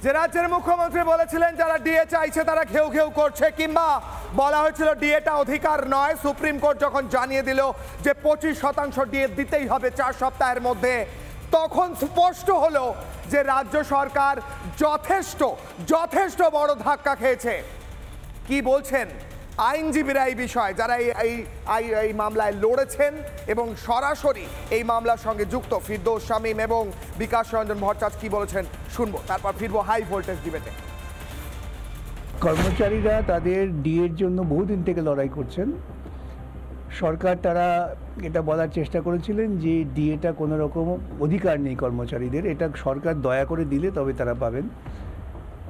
যে রাজ্যের মুখ্যমন্ত্রী বলেছিলেন যারা ডিএ চাইছে তারা ঘেউ ঘেউ করছে, কিংবা বলা হয়েছিল ডিএটা অধিকার নয়, সুপ্রিম কোর্ট যখন জানিয়ে দিল যে 25% ডিএ দিতেই হবে 4 সপ্তাহের মধ্যে, তখন স্পষ্ট হলো যে রাজ্য সরকার যথেষ্ট বড় ধাক্কা খেয়েছে। কি বলছেন আইনজীবীরা এই বিষয়ে, যারা এই মামলায় লড়েছেন এবং সরাসরি এই মামলার সঙ্গে যুক্ত? ফিরদৌস শামীম এবং বিকাশ রঞ্জন ভট্টাচার্য কি বলেছেন শুনবো, তারপর ফিরবো হাই ভোল্টেজ ডিবেটে। কর্মচারীরা তাদের ডিএর জন্য বহুদিন থেকে লড়াই করছেন। সরকার তারা এটা বলার চেষ্টা করেছিলেন যে ডিএটা কোনো রকম অধিকার নেই কর্মচারীদের, এটা সরকার দয়া করে দিলে তবে তারা পাবেন।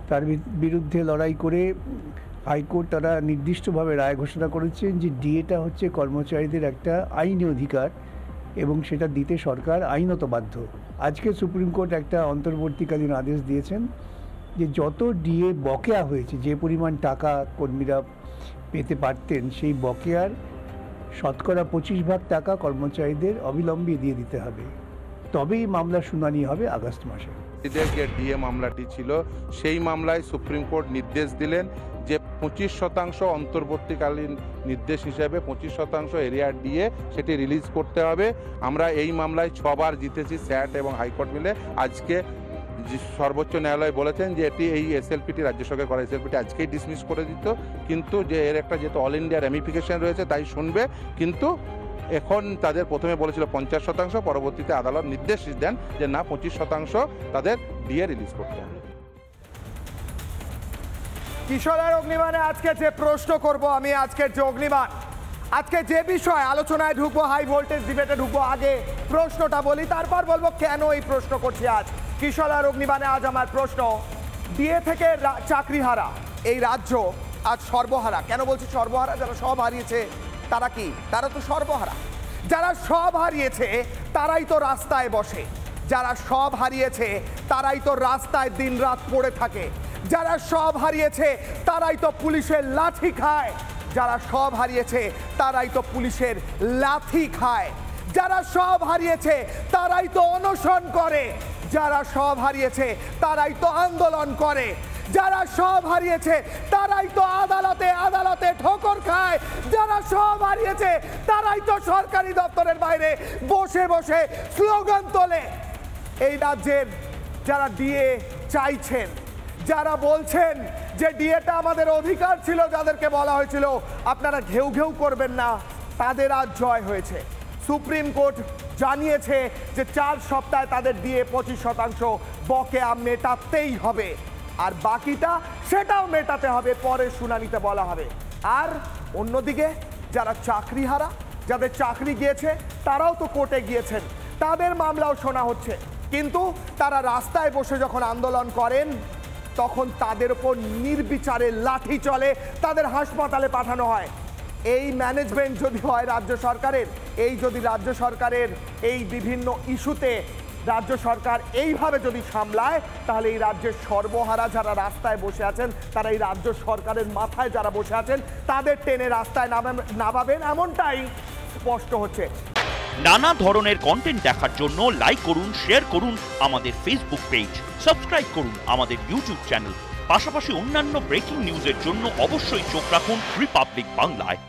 তার বিরুদ্ধে লড়াই করে হাইকোর্ট তারা নির্দিষ্টভাবে রায় ঘোষণা করেছেন যে ডিএটা হচ্ছে কর্মচারীদের একটা আইনি অধিকার এবং সেটা দিতে সরকার আইনত বাধ্য। আজকে সুপ্রিম কোর্ট একটা অন্তর্বর্তীকালীন আদেশ দিয়েছেন যে যত ডিএ বকেয়া হয়েছে, যে পরিমাণ টাকা কর্মীরা পেতে পারতেন, সেই বকেয়ার 25% টাকা কর্মচারীদের অবিলম্বে দিয়ে দিতে হবে, তবেই মামলার শুনানি হবে আগস্ট মাসে। যে ডিএ মামলাটি ছিল সেই মামলায় সুপ্রিম কোর্ট নির্দেশ দিলেন যে 25% অন্তর্বর্তীকালীন নির্দেশ হিসেবে 25% এরিয়ার ডিএ সেটি রিলিজ করতে হবে। আমরা এই মামলায় 6 বার জিতেছি, স্যাট এবং হাইকোর্ট মিলে। আজকে সর্বোচ্চ ন্যায়ালয় বলেছেন যে এটি এই এসএলপিটি রাজ্য সরকার করা এসএলপিটি আজকেই ডিসমিস করে দিত, কিন্তু যে এর একটা যেহেতু অল ইন্ডিয়া রেমিফিকেশন রয়েছে তাই শুনবে। কিন্তু এখন তাদের প্রথমে বলেছিল 50%, পরবর্তীতে আদালত নির্দেশ দেন যে না 25% তাদের ডিএ রিলিজ করতে হবে। কিশোরের অগ্নিবাণে আজকে যে প্রশ্ন করব আমি, আজকের যে অগ্নিবাণ, আজকে যে বিষয় আলোচনায় ঢুকবো, হাই ভোল্টেজ ডিবেটে ঢুকবো, আগে প্রশ্নটা বলি তারপর বলবো কেন এই প্রশ্ন করছি। আজ কিশোরের অগ্নিবাণে আজ আমার প্রশ্ন, ডিএ থেকে চাকরিহারা এই রাজ্য আজ সর্বহারা। কেন বলছি সর্বহারা? যারা সব হারিয়েছে তারা কি? তারা তো সর্বহারা। যারা সব হারিয়েছে তারাই তো রাস্তায় বসে, যারা সব হারিয়েছে তারাই তো রাস্তায় দিনরাত পড়ে থাকে, যারা সব হারিয়েছে তারাই তো পুলিশের লাঠি খায়, যারা সব হারিয়েছে তারাই তো পুলিশের লাঠি খায়, যারা সব হারিয়েছে তারাই তো অনশন করে, যারা সব হারিয়েছে তারাই তো আন্দোলন করে, যারা সব হারিয়েছে তারাই তো আদালতে ঠোকর খায়, যারা সব হারিয়েছে তারাই তো সরকারি দপ্তরের বাইরে বসে বসে স্লোগান তোলে। এই রাজ্যের যারা ডিএ চাইছেন, যারা বলছেন যে ডিএটা আমাদের অধিকার ছিল, যাদেরকে বলা হয়েছিল আপনারা ঘেউ ঘেউ করবেন না, তাদের আজ জয় হয়েছে। সুপ্রিম কোর্ট জানিয়েছে যে 4 সপ্তাহে তাদের ডিএ 25% বকেয়া মেটাতেই হবে, আর বাকিটা সেটাও মেটাতে হবে, পরে শুনানিতে বলা হবে। আর অন্যদিকে যারা চাকরিহারা, যাদের চাকরি গিয়েছে তারাও তো কোর্টে গিয়েছেন, তাদের মামলাও শোনা হচ্ছে, কিন্তু তারা রাস্তায় বসে যখন আন্দোলন করেন তখন তাদের উপর নির্বিচারে লাঠি চলে, তাদের হাসপাতালে পাঠানো হয়। এই ম্যানেজমেন্ট যদি হয় রাজ্য সরকারের, এই যদি রাজ্য সরকারের এই বিভিন্ন ইস্যুতে রাজ্য সরকার এইভাবে যদি সামলায়, তাহলে এই রাজ্যের সর্বহারা যারা রাস্তায় বসে আছেন, তারা এই রাজ্য সরকারের মাথায় যারা বসে আছেন তাদের টেনে রাস্তায় নামাবেন, এমনটাই স্পষ্ট হচ্ছে। নানা ধরনের কন্টেন্ট দেখার জন্য লাইক করুন, শেয়ার করুন আমাদের ফেসবুক পেজ, সাবস্ক্রাইব করুন আমাদের ইউটিউব চ্যানেল। পাশাপাশি অন্যান্য ব্রেকিং নিউজের জন্য অবশ্যই চোখ রাখুন রিপাবলিক বাংলায়।